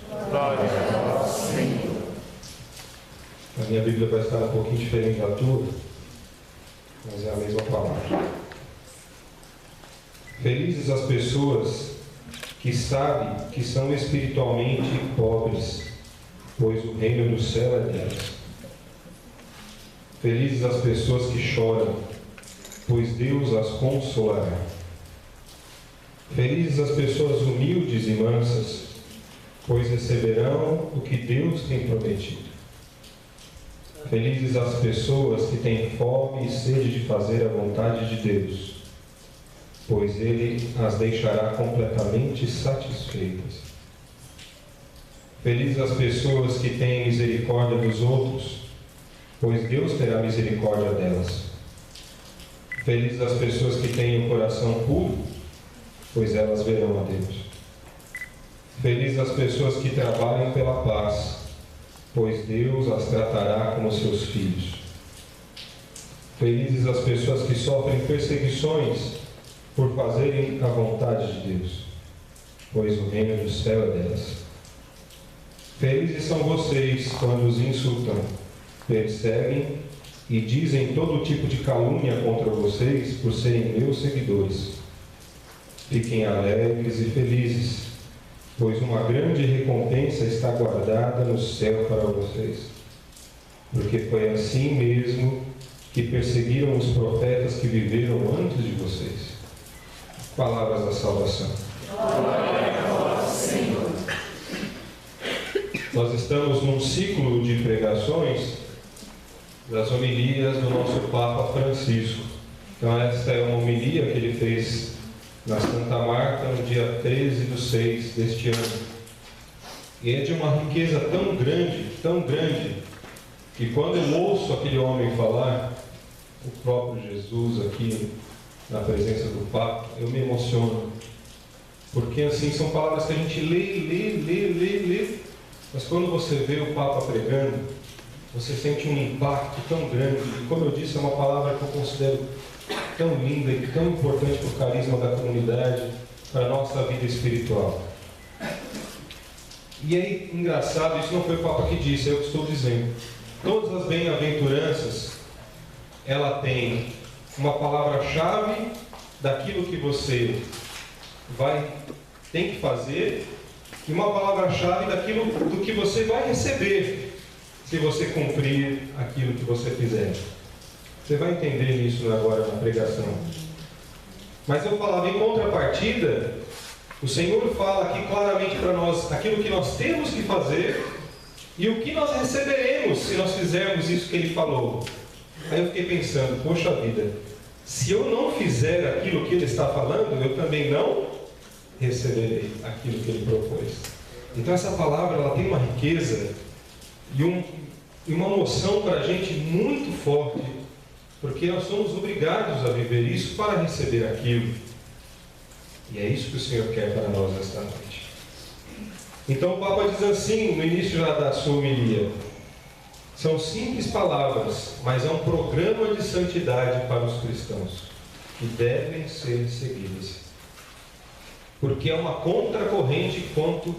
Glória a vós, Senhor. A minha Bíblia vai estar um pouquinho diferente da tua, mas é a mesma palavra. Felizes as pessoas que sabem que são espiritualmente pobres, pois o reino do céu é delas. Felizes as pessoas que choram, pois Deus as consolará. Felizes as pessoas humildes e mansas, pois receberão o que Deus tem prometido. Felizes as pessoas que têm fome e sede de fazer a vontade de Deus, pois Ele as deixará completamente satisfeitas. Felizes as pessoas que têm misericórdia dos outros, pois Deus terá misericórdia delas. Felizes as pessoas que têm o coração puro, pois elas verão a Deus. Felizes as pessoas que trabalham pela paz, pois Deus as tratará como seus filhos. Felizes as pessoas que sofrem perseguições por fazerem a vontade de Deus, pois o reino do céu é delas. Felizes são vocês quando os insultam, perseguem e dizem todo tipo de calúnia contra vocês por serem meus seguidores. Fiquem alegres e felizes, pois uma grande recompensa está guardada no céu para vocês. Porque foi assim mesmo que perseguiram os profetas que viveram antes de vocês. Palavras da salvação. Glória a vós, Senhor. Nós estamos num ciclo de pregações das homilias do nosso Papa Francisco. Então esta é uma homilia que ele fez na Santa Marta no dia 13/6 deste ano. E é de uma riqueza tão grande, que quando eu ouço aquele homem falar, o próprio Jesus aqui na presença do Papa, eu me emociono. Porque assim, são palavras que a gente lê, mas quando você vê o Papa pregando, você sente um impacto tão grande. E como eu disse, é uma palavra que eu considero tão linda e tão importante para o carisma da comunidade, para a nossa vida espiritual. E é engraçado, isso não foi o Papa que disse, é eu que estou dizendo. Todas as bem-aventuranças, ela tem uma palavra-chave daquilo que você tem que fazer e uma palavra-chave daquilo do que você vai receber se você cumprir aquilo que você fizer. Você vai entender isso agora na pregação. Mas eu falava, em contrapartida, o Senhor fala aqui claramente para nós aquilo que nós temos que fazer e o que nós receberemos se nós fizermos isso que Ele falou. Aí eu fiquei pensando, poxa vida, se eu não fizer aquilo que Ele está falando, eu também não receberei aquilo que Ele propôs. Então essa palavra, ela tem uma riqueza e uma noção para a gente muito forte, porque nós somos obrigados a viver isso para receber aquilo. E é isso que o Senhor quer para nós esta noite. Então o Papa diz assim, no início já da sua homilia: são simples palavras, mas é um programa de santidade para os cristãos, que devem ser seguidas. Porque é uma contracorrente quanto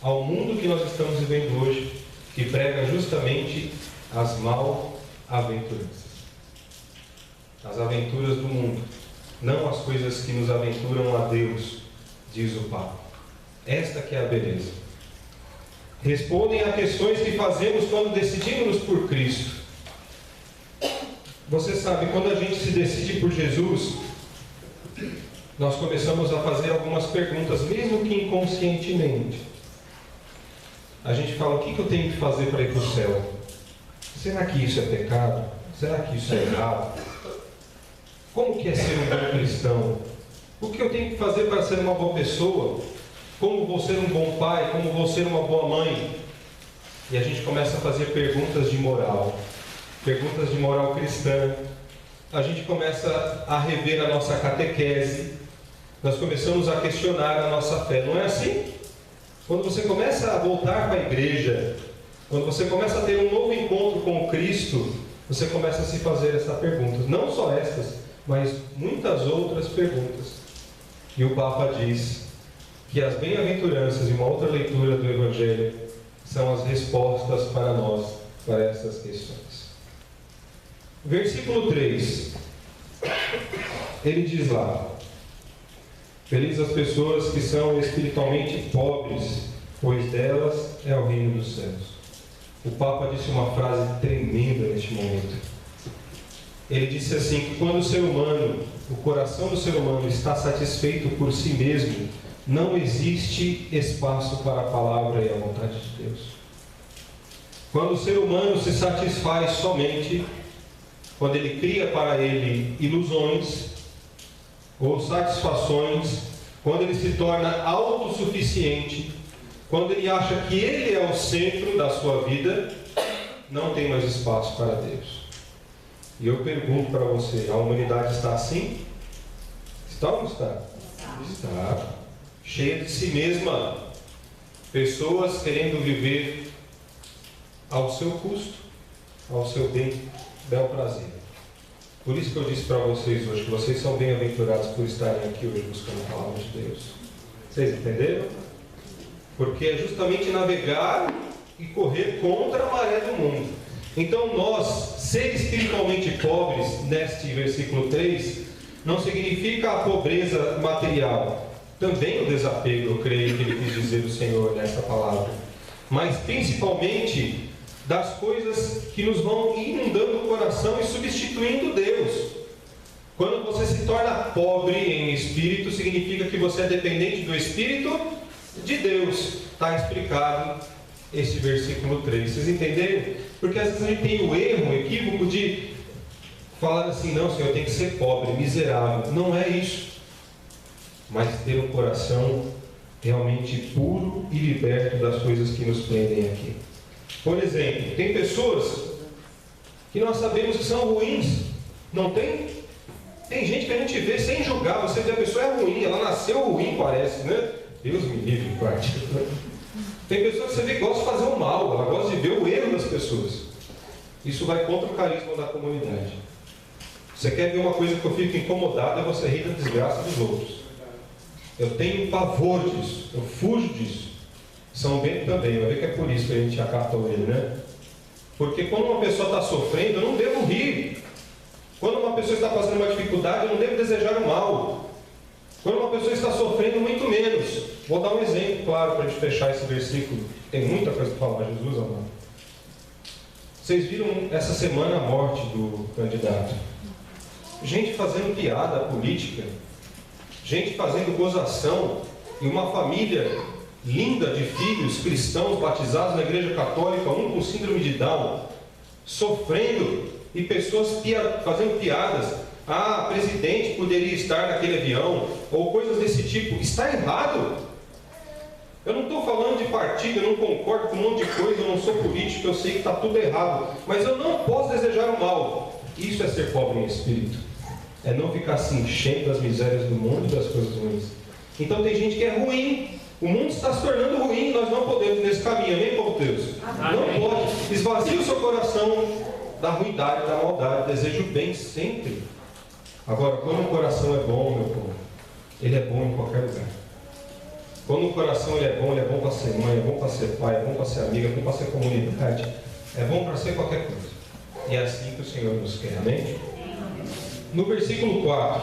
ao mundo que nós estamos vivendo hoje, que prega justamente as mal-aventuranças. As aventuras do mundo, não as coisas que nos aventuram a Deus, diz o Papa. Esta que é a beleza. Respondem a questões que fazemos quando decidimos por Cristo. Você sabe, quando a gente se decide por Jesus, nós começamos a fazer algumas perguntas, mesmo que inconscientemente. A gente fala, o que eu tenho que fazer para ir para o céu? Será que isso é pecado? Será que isso é errado? Como que é ser um bom cristão? O que eu tenho que fazer para ser uma boa pessoa? Como vou ser um bom pai? Como vou ser uma boa mãe? E a gente começa a fazer perguntas de moral cristã. A gente começa a rever a nossa catequese. Nós começamos a questionar a nossa fé. Não é assim? Quando você começa a voltar para a igreja, quando você começa a ter um novo encontro com Cristo, você começa a se fazer essa pergunta. Não só estas, mas muitas outras perguntas. E o Papa diz: que as bem-aventuranças e uma outra leitura do Evangelho são as respostas para nós, para essas questões. Versículo 3, ele diz lá: felizes as pessoas que são espiritualmente pobres, pois delas é o reino dos céus. O Papa disse uma frase tremenda neste momento. Ele disse assim, que quando o ser humano, o coração do ser humano está satisfeito por si mesmo, não existe espaço para a palavra e a vontade de Deus. Quando o ser humano se satisfaz somente, quando ele cria para ele ilusões ou satisfações, quando ele se torna autossuficiente, quando ele acha que ele é o centro da sua vida, não tem mais espaço para Deus. E eu pergunto para você, a humanidade está assim? Está ou não está? Está. Cheia de si mesma. Pessoas querendo viver ao seu custo, ao seu bel prazer. Por isso que eu disse para vocês hoje, que vocês são bem-aventurados por estarem aqui hoje buscando a palavra de Deus. Vocês entenderam? Porque é justamente navegar e correr contra a maré do mundo. Então nós, ser espiritualmente pobres, neste versículo 3, não significa a pobreza material. Também o desapego, eu creio que ele quis dizer o Senhor nessa palavra. Mas principalmente das coisas que nos vão inundando o coração e substituindo Deus. Quando você se torna pobre em espírito, significa que você é dependente do Espírito de Deus. Está explicado esse versículo 3. Vocês entenderam? Porque às vezes a gente tem o erro, o equívoco de falar assim, não, Senhor, eu tenho que ser pobre, miserável. Não é isso. Mas ter um coração realmente puro e liberto das coisas que nos prendem aqui. Por exemplo, tem pessoas que nós sabemos que são ruins. Não tem? Tem gente que a gente vê sem julgar. Você vê a pessoa é ruim, ela nasceu ruim, parece, né? Deus me livre, parte. Tem pessoas que você vê que gosta de fazer o mal, ela gosta de ver o erro das pessoas. Isso vai contra o carisma da comunidade. Você quer ver uma coisa que eu fico incomodado, é você rir da desgraça dos outros. Eu tenho pavor disso, eu fujo disso. São Bento também, vai ver que é por isso que a gente acatou ele, né? Porque quando uma pessoa está sofrendo, eu não devo rir. Quando uma pessoa está passando uma dificuldade, eu não devo desejar o mal. Quando uma pessoa está sofrendo, muito menos. Vou dar um exemplo, claro, para a gente fechar esse versículo. Tem muita coisa para falar, Jesus amado. Vocês viram essa semana a morte do candidato? Gente fazendo piada política, gente fazendo gozação, e uma família linda de filhos cristãos batizados na igreja católica, um com síndrome de Down, sofrendo, e pessoas fazendo piadas. Ah, presidente poderia estar naquele avião, ou coisas desse tipo. Está errado. Eu não estou falando de partido, eu não concordo com um monte de coisa, eu não sou político, eu sei que está tudo errado, mas eu não posso desejar o mal. Isso é ser pobre em espírito. É não ficar se enchendo das misérias do mundo e das coisas ruins. Então tem gente que é ruim. O mundo está se tornando ruim, nós não podemos nesse caminho, amém, povo de Deus? Não pode. Esvazie o seu coração da ruindade, da maldade, deseja o bem sempre. Agora, quando o coração é bom, meu povo, ele é bom em qualquer lugar. Quando o coração ele é bom para ser mãe, é bom para ser pai, é bom para ser amiga, é bom para ser comunidade, é bom para ser qualquer coisa. E é assim que o Senhor nos quer, amém? No versículo 4,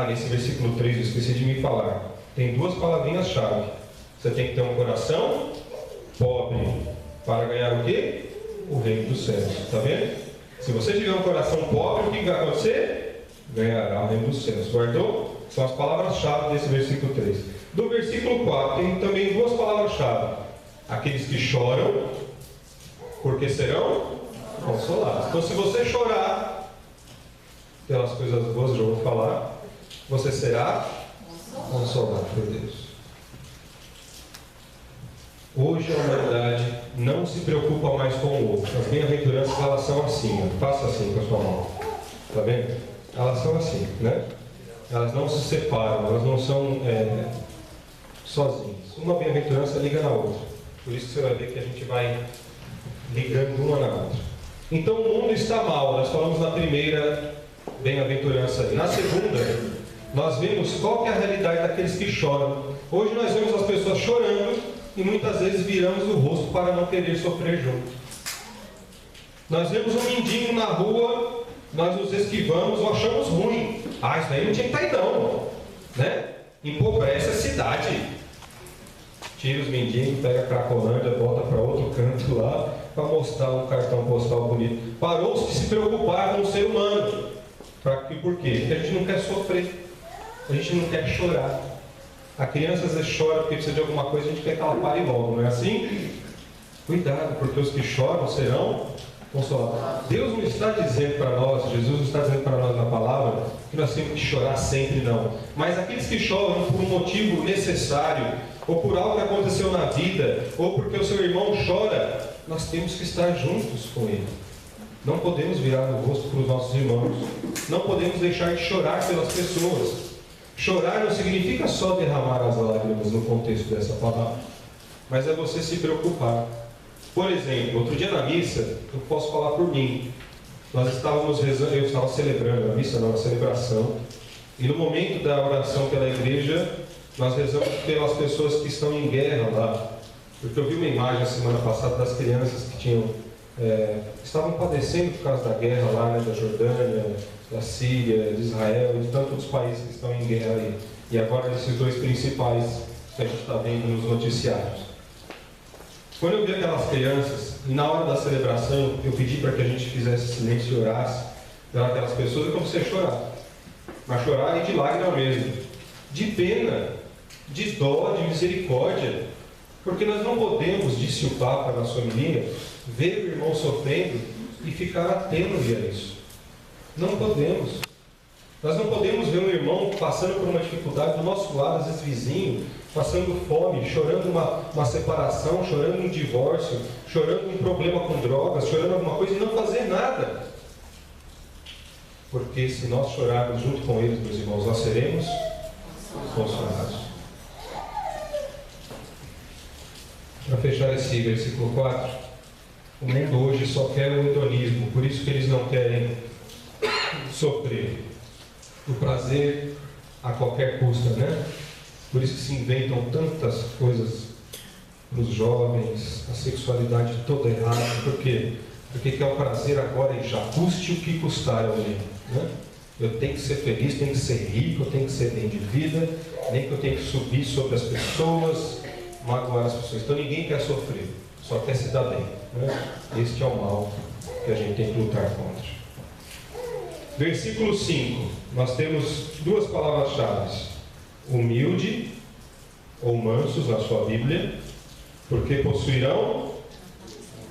nesse versículo 3 eu esqueci de me falar, tem duas palavrinhas-chave. Você tem que ter um coração pobre para ganhar o quê? O reino dos céus. Está vendo? Se você tiver um coração pobre, o que vai acontecer? Ganhará o reino dos céus. Guardou? São as palavras-chave desse versículo 3. Do versículo 4 tem também duas palavras-chave. Aqueles que choram, porque serão consolados. Então, se você chorar pelas coisas boas, eu já vou falar, você será consolado por Deus. Hoje a humanidade não se preocupa mais com o outro. As bem-aventuranças, elas são assim, faça assim com a sua mão. Está vendo? Elas são assim, né? Elas não se separam, elas não são sozinhas. Uma bem-aventurança liga na outra. Por isso que você vai ver que a gente vai ligando uma na outra. Então o mundo está mal. Nós falamos na primeira bem-aventurança ali. Na segunda, nós vemos qual que é a realidade daqueles que choram. Hoje nós vemos as pessoas chorando e muitas vezes viramos o rosto para não querer sofrer junto. Nós vemos um mendigo na rua, nós nos esquivamos ou achamos ruim. Ah, isso aí não tinha que estar aí não, né? Empobrece a cidade. Tira os mendigos, pega a Cracolândia, bota para outro canto lá, para mostrar um cartão postal bonito. Parou-se de se preocupar com o ser humano. Por quê? Porque a gente não quer sofrer, a gente não quer chorar. A criança às vezes chora porque precisa de alguma coisa, a gente quer que ela pare logo, não é assim? Cuidado, porque os que choram serão consolados. Deus não está dizendo para nós, Jesus não está dizendo para nós na palavra, que nós temos que chorar sempre, não. Mas aqueles que choram por um motivo necessário, ou por algo que aconteceu na vida, ou porque o seu irmão chora, nós temos que estar juntos com ele. Não podemos virar o rosto para os nossos irmãos. Não podemos deixar de chorar pelas pessoas. Chorar não significa só derramar as lágrimas no contexto dessa palavra, mas é você se preocupar. Por exemplo, outro dia na missa, eu posso falar por mim. Nós estávamos rezando, eu estava celebrando a missa, não, a celebração, e no momento da oração pela igreja, nós rezamos pelas pessoas que estão em guerra lá. Porque eu vi uma imagem a semana passada das crianças que estavam padecendo por causa da guerra lá, né, da Jordânia, da Síria, de Israel, de tantos países que estão em guerra aí. E agora esses dois principais que a gente está vendo nos noticiários. Quando eu vi aquelas crianças, e na hora da celebração, eu pedi para que a gente fizesse silêncio e orasse pelas pessoas, eu comecei a chorar. Mas chorar e de lágrima mesmo. De pena, de dó, de misericórdia. Porque nós não podemos, disse o Papa na sua homilia, ver o irmão sofrendo e ficar atento a isso. Não podemos. Nós não podemos ver um irmão passando por uma dificuldade do nosso lado, às vezes vizinho, passando fome, chorando uma separação, chorando um divórcio, chorando um problema com drogas, chorando alguma coisa e não fazer nada. Porque se nós chorarmos junto com eles, meus irmãos, nós seremos consolados. Para fechar esse versículo 4, o mundo hoje só quer o hedonismo, por isso que eles não querem sofrer. O prazer a qualquer custo, né? Por isso que se inventam tantas coisas para os jovens, a sexualidade toda errada. Por quê? Porque quer o prazer agora e já, custe o que custar ao mesmo, né? Eu tenho que ser feliz, tenho que ser rico, eu tenho que ser bem de vida, nem que eu tenho que subir sobre as pessoas, magoar as pessoas. Então ninguém quer sofrer, só quer se dar bem, né? Este é o mal que a gente tem que lutar contra. Versículo 5, nós temos duas palavras-chave: humilde ou mansos na sua Bíblia, porque possuirão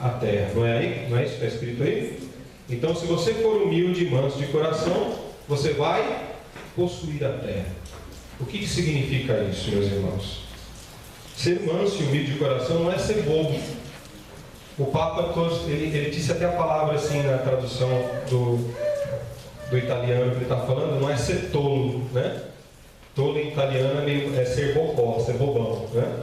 a terra. Não é aí? Não é isso que está escrito aí? Então, se você for humilde e manso de coração, você vai possuir a terra. O que significa isso, meus irmãos? Ser manso e humilde de coração não é ser bobo. O Papa, ele disse até a palavra assim na tradução do italiano que ele está falando, não é ser tolo, né? Tolo em italiano é ser bobó, ser bobão, né?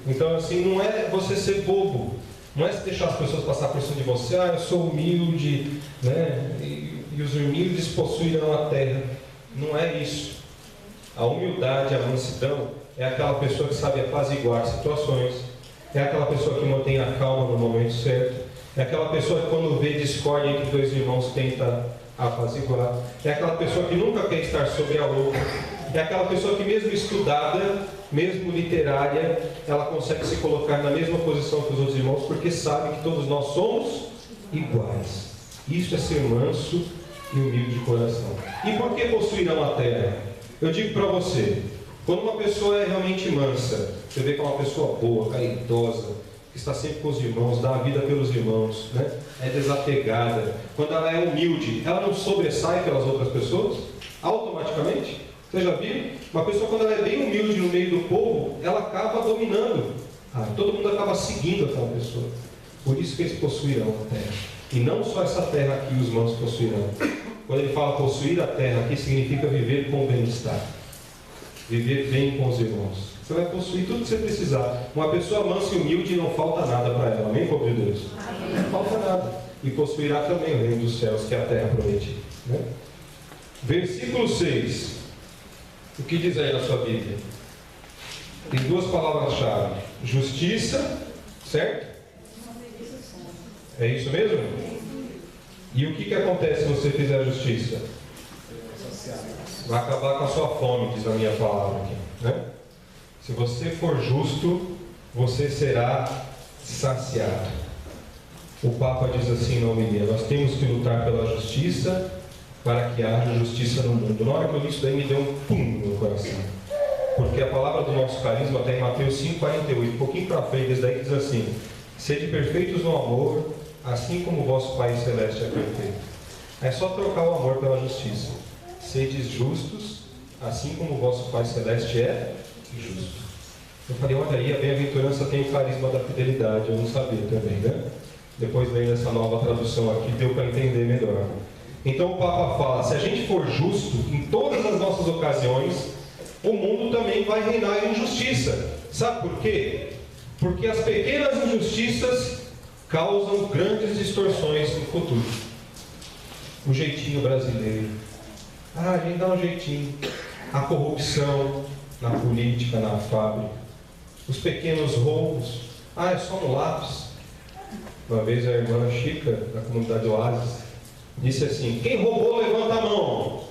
Então assim, não é você ser bobo, não é deixar as pessoas passar por cima de você, eu sou humilde, né? E os humildes possuirão a terra. Não é isso. A humildade, a mansidão é aquela pessoa que sabe apaziguar situações, é aquela pessoa que mantém a calma no momento certo, é aquela pessoa que quando vê discórdia entre dois irmãos tenta apaziguar, é aquela pessoa que nunca quer estar sobre a outra, é aquela pessoa que mesmo estudada, mesmo literária, ela consegue se colocar na mesma posição que os outros irmãos, porque sabe que todos nós somos iguais. Isso é ser manso e humilde de coração. E por que possuirão a terra? Eu digo para você, quando uma pessoa é realmente mansa, você vê que é uma pessoa boa, caridosa, que está sempre com os irmãos, dá a vida pelos irmãos, né? É desapegada. Quando ela é humilde, ela não sobressai pelas outras pessoas, automaticamente. Você já viu? Uma pessoa, quando ela é bem humilde no meio do povo, ela acaba dominando. Todo mundo acaba seguindo aquela pessoa. Por isso que eles possuirão a terra. E não só essa terra aqui os mansos possuirão. Quando ele fala possuir a terra aqui, significa viver com bem-estar. Viver bem com os irmãos. Você vai possuir tudo que você precisar. Uma pessoa mansa e humilde, não falta nada para ela. Amém, povo de Deus? Amém. Não falta nada. E possuirá também o reino dos céus, que é a terra prometida, né? Versículo 6. O que diz aí na sua Bíblia? Tem duas palavras-chave: justiça, certo? É isso mesmo? E o que acontece se você fizer justiça? Vai acabar com a sua fome, diz a minha palavra aqui, né? Se você for justo, você será saciado. O Papa diz assim na homilia: nós temos que lutar pela justiça para que haja justiça no mundo. Na hora que eu li isso daí, me deu um pum no meu coração. Porque a palavra do nosso carisma está em Mateus 5,48, um pouquinho para frente, desde daí diz assim: sede perfeitos no amor, assim como o vosso Pai Celeste é perfeito. É só trocar o amor pela justiça. Sedes justos, assim como o vosso Pai Celeste é justo. Eu falei, olha aí, a bem-aventurança tem o carisma da fidelidade. Eu não sabia também, né? Depois vem essa nova tradução aqui, deu para entender melhor. Então o Papa fala, se a gente for justo em todas as nossas ocasiões, o mundo também vai reinar em justiça. Sabe por quê? Porque as pequenas injustiças causam grandes distorções no futuro. O jeitinho brasileiro. A gente dá um jeitinho. A corrupção na política, na fábrica. Os pequenos roubos. É só um lápis. Uma vez a irmã Chica, da comunidade Oasis, disse assim: quem roubou, levanta a mão.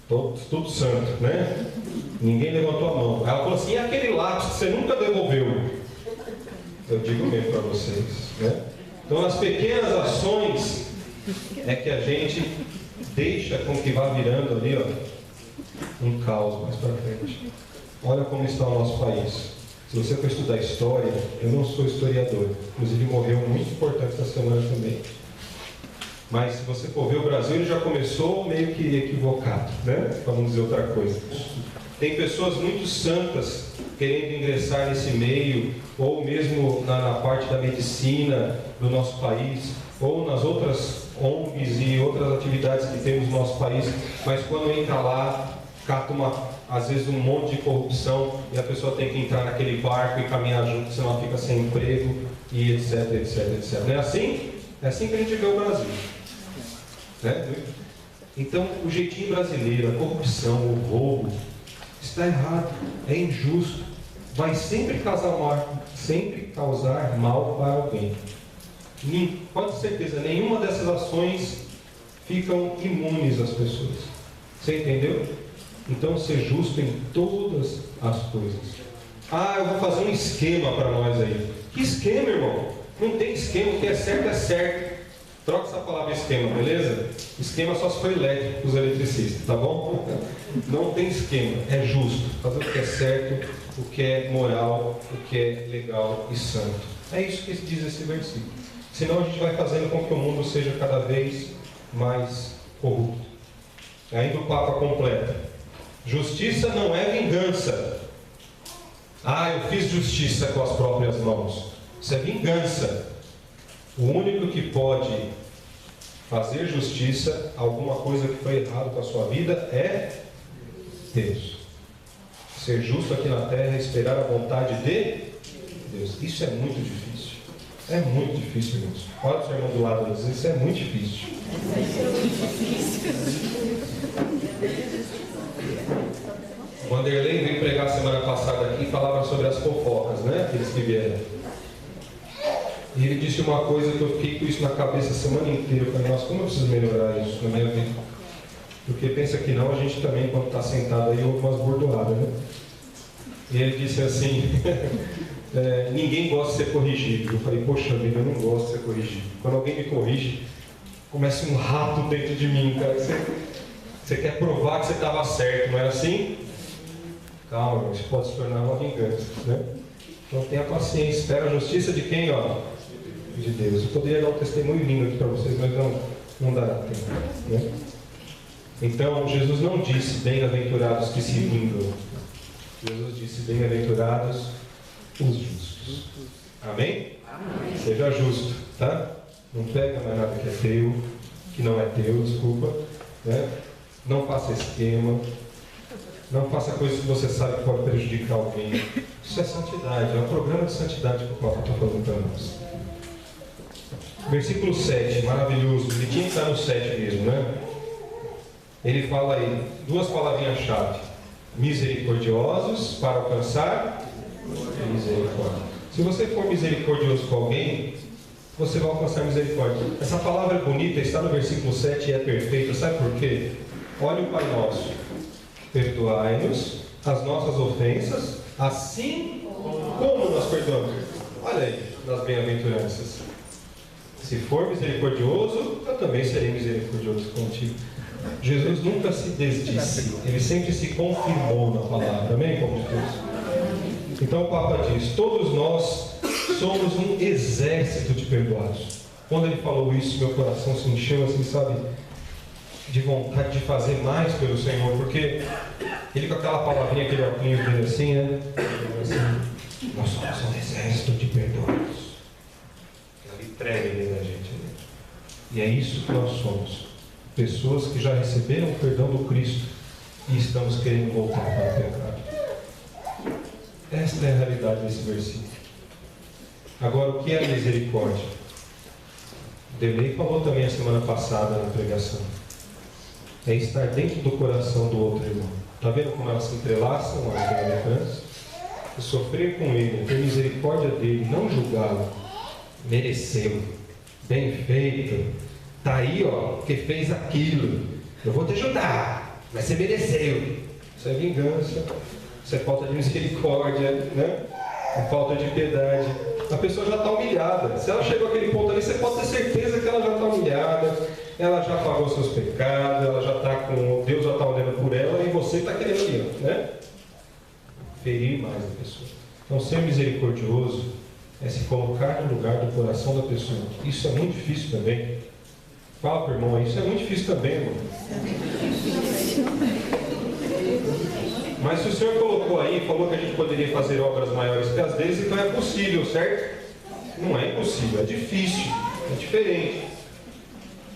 Tudo santo, né? Ninguém levantou a mão. Ela falou assim: e aquele lápis que você nunca devolveu? Eu digo mesmo para vocês, né? Então, nas pequenas ações é que a gente deixa com que vá virando ali, ó, um caos mais para frente. Olha como está o nosso país. Se você for estudar história, eu não sou historiador. Inclusive, morreu um muito importante essa semana também. Mas se você for ver, o Brasil ele já começou meio que equivocado, né? Para não dizer outra coisa. Tem pessoas muito santas querendo ingressar nesse meio, ou mesmo na parte da medicina do nosso país, ou nas outras ONGs e outras atividades que temos no nosso país, mas quando entra lá, cata às vezes um monte de corrupção e a pessoa tem que entrar naquele barco e caminhar junto, senão ela fica sem emprego e etc, etc, etc. Não é assim? É assim que a gente vê o Brasil. Né? Então, o jeitinho brasileiro, a corrupção, o roubo, está errado, é injusto, vai sempre causar mal para alguém. Pode ter certeza, nenhuma dessas ações ficam imunes às pessoas. Você entendeu? Então, ser justo em todas as coisas. Eu vou fazer um esquema para nós aí. Que esquema, irmão? Não tem esquema, o que é certo é certo. Troca essa palavra esquema, beleza? Esquema só se for elétrico para os eletricistas, tá bom? Não tem esquema, é justo. Fazer o que é certo, o que é moral, o que é legal e santo. É isso que diz esse versículo. Senão a gente vai fazendo com que o mundo seja cada vez mais corrupto. Ainda o Papa completa: justiça não é vingança. Eu fiz justiça com as próprias mãos. Isso é vingança. O único que pode fazer justiça, alguma coisa que foi errado com a sua vida, é Deus. Ser justo aqui na terra é esperar a vontade de Deus. Isso é muito difícil. É muito difícil, irmãos. Olha o seu irmão do lado e diz: isso é muito difícil. O Vanderlei veio pregar semana passada aqui e falava sobre as fofocas, né? Aqueles que vieram. E ele disse uma coisa que eu fiquei com isso na cabeça a semana inteira. Eu falei: nossa, como eu preciso melhorar isso na minha vida? Porque pensa que não, a gente também, quando está sentado aí, ouve umas bordoadas, né? E ele disse assim: ninguém gosta de ser corrigido. Eu falei: poxa vida, eu não gosto de ser corrigido. Quando alguém me corrige, começa um rato dentro de mim, cara. Você quer provar que você estava certo, não é assim? Calma, isso pode se tornar uma vingança, né? Então tenha paciência, espera a justiça de quem, ó? De Deus. Eu poderia dar um testemunho lindo aqui para vocês, mas não dará tempo, né? Então, Jesus não disse: bem-aventurados que se vingam. Jesus disse: bem-aventurados os justos. Amém? Amém? Seja justo, tá? Não pega mais nada que é teu, que não é teu, desculpa, né? Não faça esquema. Não faça coisas que você sabe que pode prejudicar alguém. Isso é santidade, é um programa de santidade que o Papa está falando para nós. Versículo 7, maravilhoso. Ele tinha que estar no 7 mesmo, né? Ele fala aí, duas palavrinhas-chave: misericordiosos para alcançar misericórdia. Se você for misericordioso com alguém, você vai alcançar misericórdia. Essa palavra é bonita, está no versículo 7 e é perfeita. Sabe por quê? Olha o Pai Nosso. Perdoai-nos as nossas ofensas, assim como nós perdoamos. Olha aí, nas bem-aventuranças. Se for misericordioso, eu também serei misericordioso contigo. Jesus nunca se desdisse, ele sempre se confirmou na palavra. Amém, povo de Deus? Então o Papa diz: todos nós somos um exército de perdoados. Quando ele falou isso, meu coração se encheu, assim, sabe, de vontade de fazer mais pelo Senhor, porque ele com aquela palavrinha, aquele óculos dele assim, né? Assim, nós somos um exército de perdoados. Ele treme dentro da gente, né? E é isso que nós somos. Pessoas que já receberam o perdão do Cristo e estamos querendo voltar para o pecado. Esta é a realidade desse versículo. Agora, o que é a misericórdia? Delei falou também a semana passada na pregação. É estar dentro do coração do outro irmão. Está vendo como elas se entrelaçam, as bem-aventuranças? E sofrer com ele, ter misericórdia dele, não julgá-lo. Mereceu, bem feito, está aí, ó, porque fez aquilo. Eu vou te ajudar, mas você mereceu. Isso é vingança, isso é falta de misericórdia, né? É falta de piedade. A pessoa já está humilhada. Se ela chegou àquele ponto ali, você pode ter certeza que ela já está humilhada, ela já pagou seus pecados, ela já está com. Deus já está olhando por ela e você está querendo ir, né? Ferir mais a pessoa. Então, ser misericordioso é se colocar no lugar do coração da pessoa. Isso é muito difícil também. Fala para o irmão aí, isso é muito difícil também, irmão. Mas se o Senhor colocou aí, falou que a gente poderia fazer obras maiores que as deles, então é possível, certo? Não é impossível, é difícil, é diferente.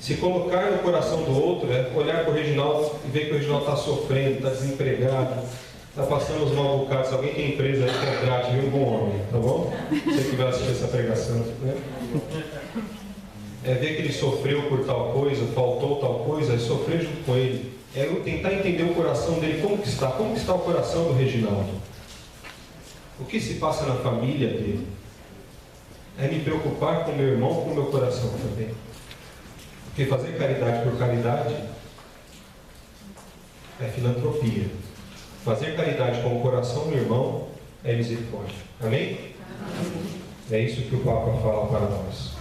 Se colocar no coração do outro, é olhar para o Reginaldo e ver que o Reginaldo está sofrendo, está desempregado, está passando os mal bocados. Se alguém tem empresa aí, contrate, viu? Um bom homem, tá bom? Você que vai assistir essa pregação, né? É ver que ele sofreu por tal coisa, faltou tal coisa, é sofrer junto com ele. É eu tentar entender o coração dele, como que está o coração do Reginaldo. O que se passa na família dele. É me preocupar com o meu irmão, com o meu coração também. Porque fazer caridade por caridade é filantropia. Fazer caridade com o coração do irmão é misericórdia. Amém? É isso que o Papa fala para nós.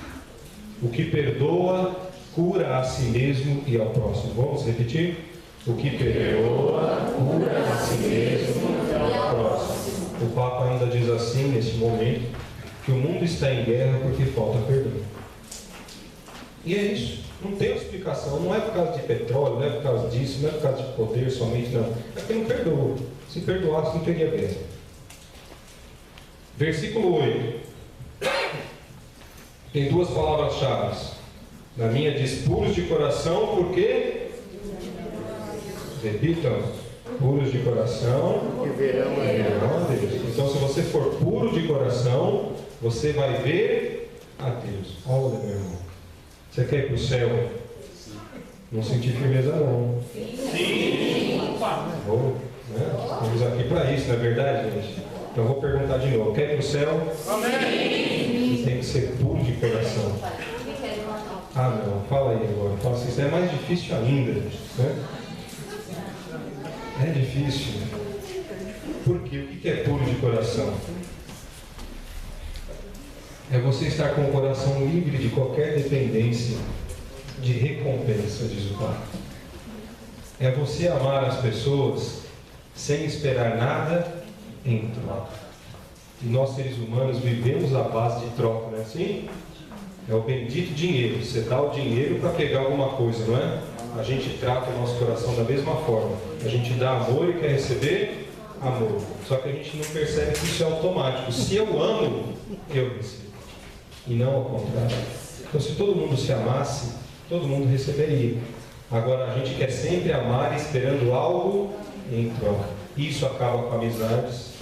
O que perdoa, cura a si mesmo e ao próximo. Vamos repetir? O que perdoa, cura a si mesmo e ao próximo. O Papa ainda diz assim, nesse momento, que o mundo está em guerra porque falta perdão. E é isso. Não tem explicação. Não é por causa de petróleo, não é por causa disso, não é por causa de poder somente, não. É porque não perdoa. Se perdoasse, não teria guerra. Versículo 8. Tem duas palavras-chave. Na minha diz puros de coração, porque... Repitam. Puros de coração E verão a Deus. Então, se você for puro de coração, você vai ver a Deus. Olha, meu irmão. Você quer ir para o céu? Não sentir firmeza, não. Sim. Vou, né? Estamos aqui para isso, não é verdade, gente? Então, vou perguntar de novo. Quer ir para o céu? Amém. Você tem que ser puro de coração. Ah, não. Fala aí agora. Fala assim, isso é mais difícil ainda, né? É difícil. Por quê? O que é puro de coração? É você estar com o coração livre de qualquer dependência de recompensa, diz o Papa. É você amar as pessoas sem esperar nada em troca. E nós, seres humanos, vivemos à base de troca, não é assim? É o bendito dinheiro. Você dá o dinheiro para pegar alguma coisa, não é? A gente trata o nosso coração da mesma forma. A gente dá amor e quer receber amor. Só que a gente não percebe que isso é automático. Se eu amo, eu recebo. E não ao contrário. Então, se todo mundo se amasse, todo mundo receberia. Agora, a gente quer sempre amar esperando algo em troca. Isso acaba com amizades,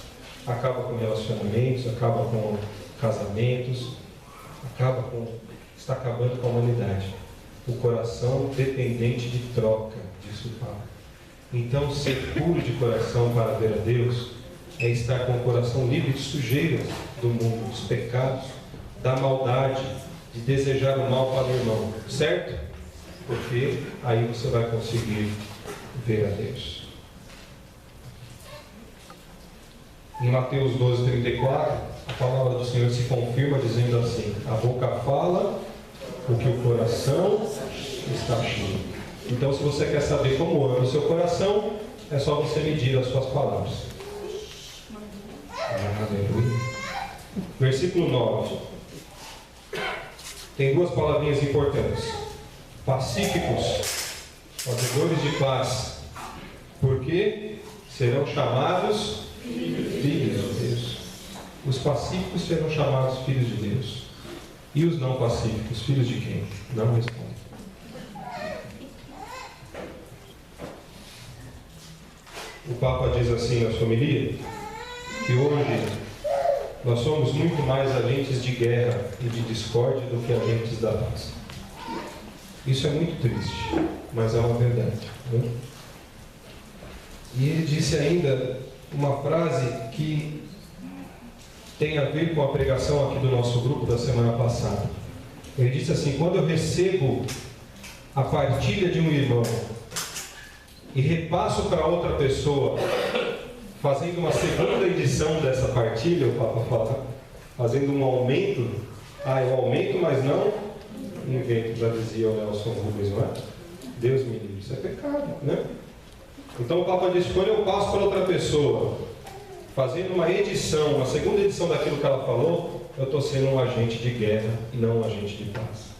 acaba com relacionamentos, acaba com casamentos, está acabando com a humanidade. O coração dependente de troca, disso fala. Então, ser puro de coração para ver a Deus é estar com o coração livre de sujeiras do mundo, dos pecados, da maldade, de desejar o mal para o irmão, certo? Porque aí você vai conseguir ver a Deus. Em Mateus 12:34, a palavra do Senhor se confirma dizendo assim: a boca fala o que o coração está cheio. Então, se você quer saber como anda o seu coração, é só você medir as suas palavras. Aleluia. Versículo 9. Tem duas palavrinhas importantes: pacíficos, fazedores de paz, porque serão chamados filhos de Deus. Os pacíficos serão chamados filhos de Deus. E os não pacíficos, filhos de quem? Não respondem. O Papa diz assim na sua homilia, que hoje nós somos muito mais agentes de guerra e de discórdia do que agentes da paz. Isso é muito triste, mas é uma verdade, né? E ele disse ainda uma frase que tem a ver com a pregação aqui do nosso grupo da semana passada. Ele disse assim: quando eu recebo a partilha de um irmão e repasso para outra pessoa, fazendo uma segunda edição dessa partilha, o Papa fala, fazendo um aumento, eu aumento, mas não invento, já dizia o Nelson Rubens, não é? Deus me livre, isso é pecado, né? Então o Papa disse: quando eu passo para outra pessoa, fazendo uma edição, uma segunda edição daquilo que ela falou, eu estou sendo um agente de guerra e não um agente de paz.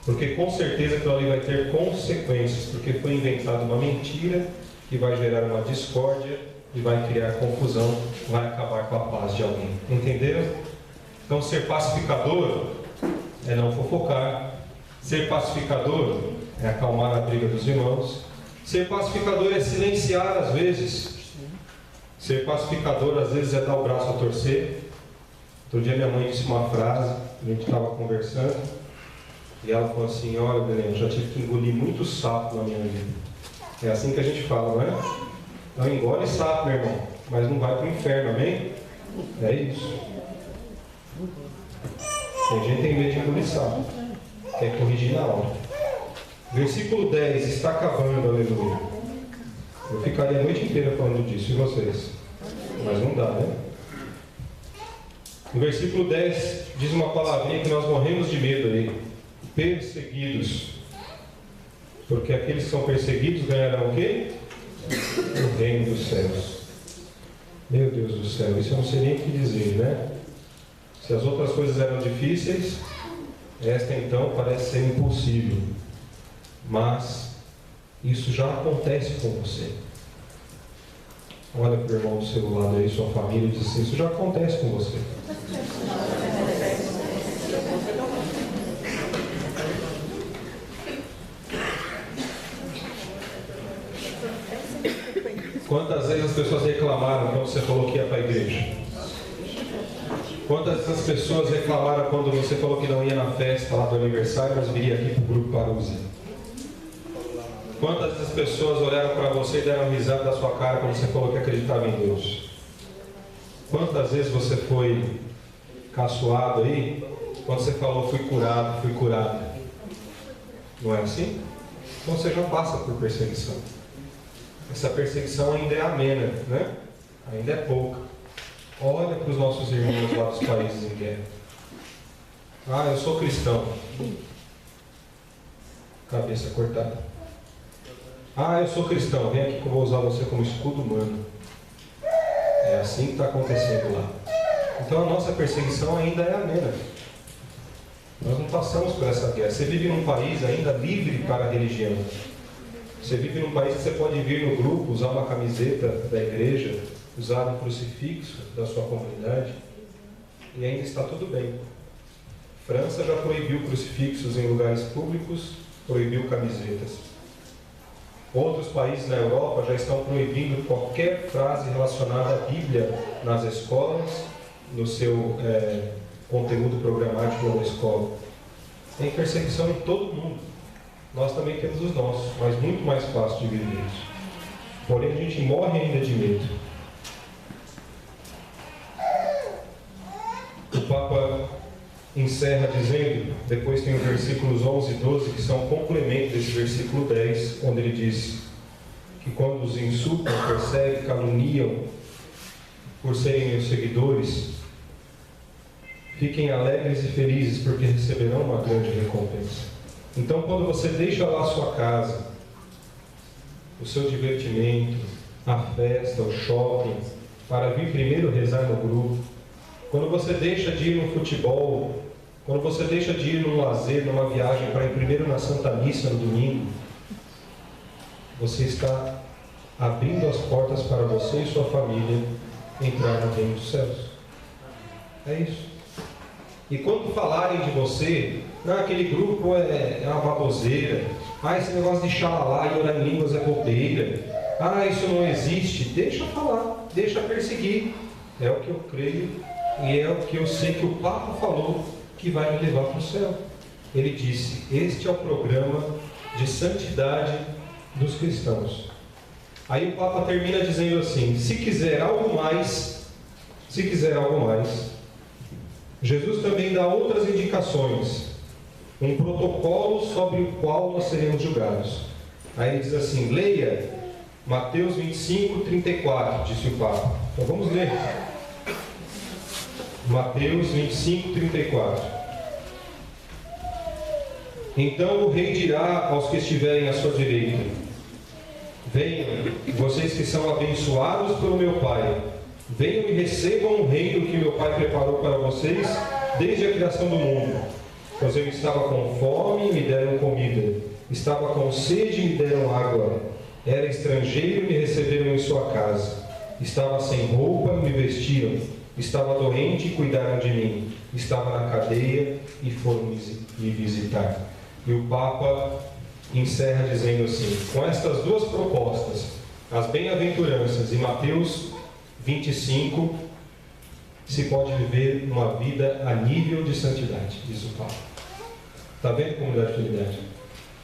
Porque com certeza aquilo ali vai ter consequências, porque foi inventada uma mentira que vai gerar uma discórdia e vai criar confusão, vai acabar com a paz de alguém. Entenderam? Então, ser pacificador é não fofocar. Ser pacificador é acalmar a briga dos irmãos. Ser pacificador é silenciar às vezes. Ser pacificador às vezes é dar o braço a torcer. Outro dia minha mãe disse uma frase, a gente estava conversando, e ela falou assim: olha, Belém, eu já tive que engolir muito sapo na minha vida. É assim que a gente fala, não é? Não engole sapo, meu irmão, mas não vai para o inferno, amém? É isso. Tem gente que tem medo de engolir sapo, quer corrigir na hora. Versículo 10, está acabando, aleluia. Eu ficaria a noite inteira falando disso, e vocês? Mas não dá, né? No versículo 10 diz uma palavrinha que nós morremos de medo aí: perseguidos. Porque aqueles que são perseguidos ganharão o quê? O reino dos céus. Meu Deus do céu, isso eu não sei nem o que dizer, né? Se as outras coisas eram difíceis, esta então parece ser impossível. Mas isso já acontece com você. Olha para o irmão do seu lado aí, sua família, e diz assim: isso já acontece com você. Quantas vezes as pessoas reclamaram quando você falou que ia para a igreja? Quantas vezes as pessoas reclamaram quando você falou que não ia na festa lá do aniversário, mas viria aqui para o grupo Parousia? Quantas vezes as pessoas olharam para você e deram risada da sua cara quando você falou que acreditava em Deus? Quantas vezes você foi caçoado aí quando você falou fui curado, fui curada? Não é assim? Então você já passa por perseguição. Essa perseguição ainda é amena, né? Ainda é pouca. Olha para os nossos irmãos lá dos países em guerra. Eu sou cristão. Cabeça cortada. Eu sou cristão. Vem aqui que eu vou usar você como escudo humano. É assim que está acontecendo lá. Então a nossa perseguição ainda é amena. Nós não passamos por essa guerra. Você vive num país ainda livre para a religião. Você vive num país que você pode vir no grupo, usar uma camiseta da igreja, usar um crucifixo da sua comunidade, e ainda está tudo bem. França já proibiu crucifixos em lugares públicos, proibiu camisetas. Outros países na Europa já estão proibindo qualquer frase relacionada à Bíblia nas escolas, no seu conteúdo programático da escola. Tem perseguição em todo mundo. Nós também temos os nossos, mas muito mais fácil de viver isso. Porém, a gente morre ainda de medo. O Papa encerra dizendo, depois tem os versículos 11 e 12, que são complemento desse versículo 10, onde ele diz que quando os insultam, perseguem, caluniam, por serem meus seguidores, fiquem alegres e felizes, porque receberão uma grande recompensa. Então, quando você deixa lá a sua casa, o seu divertimento, a festa, o shopping, para vir primeiro rezar no grupo, quando você deixa de ir no futebol, quando você deixa de ir num lazer, numa viagem para ir primeiro na Santa Missa no domingo, você está abrindo as portas para você e sua família entrar no reino dos céus. É isso. E quando falarem de você, não, aquele grupo é uma baboseira, esse negócio de xalalá e orar em línguas é bobeira, isso não existe, deixa falar, deixa perseguir. É o que eu creio e é o que eu sei que o Papa falou que vai me levar para o céu. Ele disse, este é o programa de santidade dos cristãos. Aí o Papa termina dizendo assim, se quiser algo mais, Jesus também dá outras indicações, um protocolo sobre o qual nós seremos julgados. Aí ele diz assim, leia Mateus 25, 34, disse o Papa. Então vamos ler. Mateus 25, 34. Então o rei dirá aos que estiverem à sua direita, venham, vocês que são abençoados pelo meu Pai, venham e recebam o reino que meu Pai preparou para vocês desde a criação do mundo. Pois eu estava com fome e me deram comida, estava com sede e me deram água, era estrangeiro e me receberam em sua casa, estava sem roupa e me vestiram, estava doente e cuidaram de mim, estava na cadeia e foram me visitar. E o Papa encerra dizendo assim, com estas duas propostas, as bem-aventuranças e Mateus 25, se pode viver uma vida a nível de santidade, diz o Papa. Está vendo, comunidade de fidelidade?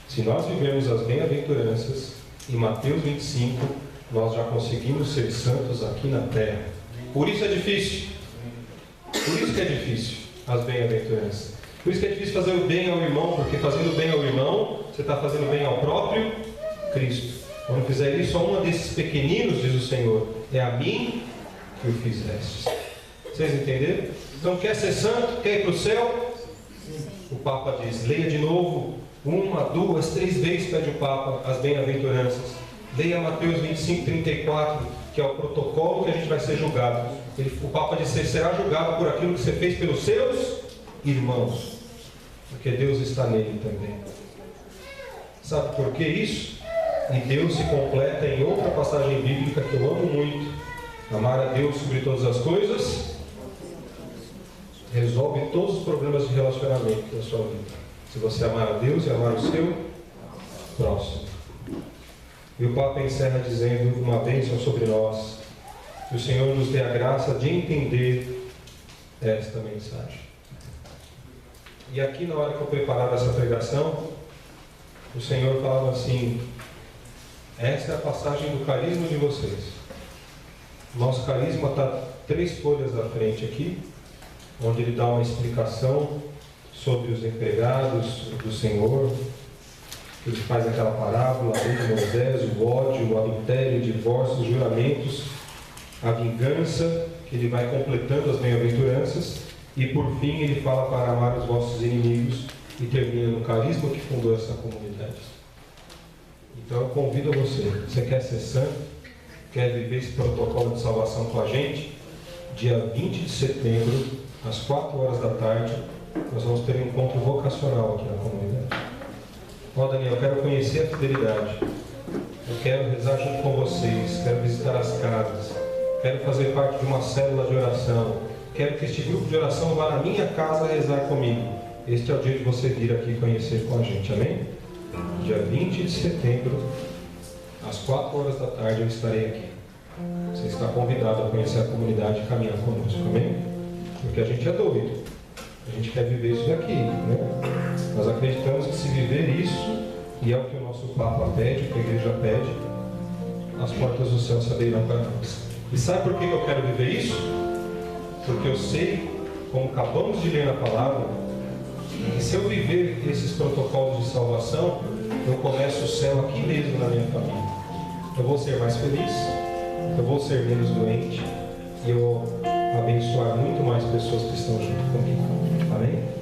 Se nós vivemos as bem-aventuranças em Mateus 25, nós já conseguimos ser santos aqui na terra. Por isso é difícil. Por isso que é difícil as bem-aventuranças. Por isso que é difícil fazer o bem ao irmão, porque fazendo bem ao irmão, você está fazendo bem ao próprio Cristo. Quando fizer isso a um desses pequeninos, diz o Senhor, é a mim que o fizestes. Vocês entenderam? Então, quer ser santo? Quer ir para o céu? O Papa diz, leia de novo, 1, 2, 3 vezes, pede o Papa, as bem-aventuranças. Leia Mateus 25, 34, que é o protocolo que a gente vai ser julgado. O Papa diz, você será julgado por aquilo que você fez pelos seus irmãos, porque Deus está nele também. Sabe por que isso? E Deus se completa em outra passagem bíblica que eu amo muito. Amar a Deus sobre todas as coisas resolve todos os problemas de relacionamento da sua vida. Se você amar a Deus e amar o seu próximo. E o Papa encerra dizendo uma bênção sobre nós. Que o Senhor nos dê a graça de entender esta mensagem. E aqui, na hora que eu preparava essa pregação, o Senhor falava assim, esta é a passagem do carisma de vocês. Nosso carisma está 3 folhas à frente aqui, onde ele dá uma explicação sobre os empregados do Senhor. Ele faz aquela parábola, a lei de Moisés, o ódio, o adultério, o divórcio, os juramentos, a vingança, que ele vai completando as bem-aventuranças, e por fim ele fala para amar os vossos inimigos, e termina no carisma que fundou essa comunidade. Então eu convido a você quer ser santo, quer viver esse protocolo de salvação com a gente, dia 20 de setembro, às 4 horas da tarde, nós vamos ter um encontro vocacional aqui na comunidade. Daniel, eu quero conhecer a fidelidade, eu quero rezar junto com vocês, quero visitar as casas, quero fazer parte de uma célula de oração, quero que este grupo de oração vá na minha casa rezar comigo. Este é o dia de você vir aqui conhecer com a gente, amém? Dia 20 de setembro, às 4 horas da tarde eu estarei aqui. Você está convidado a conhecer a comunidade e caminhar conosco, amém? Porque a gente é doido, a gente quer viver isso daqui, né? Nós acreditamos que se viver isso, e é o que o nosso Papa pede, o que a igreja pede, as portas do céu se abrirão para nós. E sabe por que eu quero viver isso? Porque eu sei, como acabamos de ler na palavra, que se eu viver esses protocolos de salvação, eu começo o céu aqui mesmo na minha família. Eu vou ser mais feliz, eu vou ser menos doente e eu vou abençoar muito mais pessoas que estão junto comigo. Amém?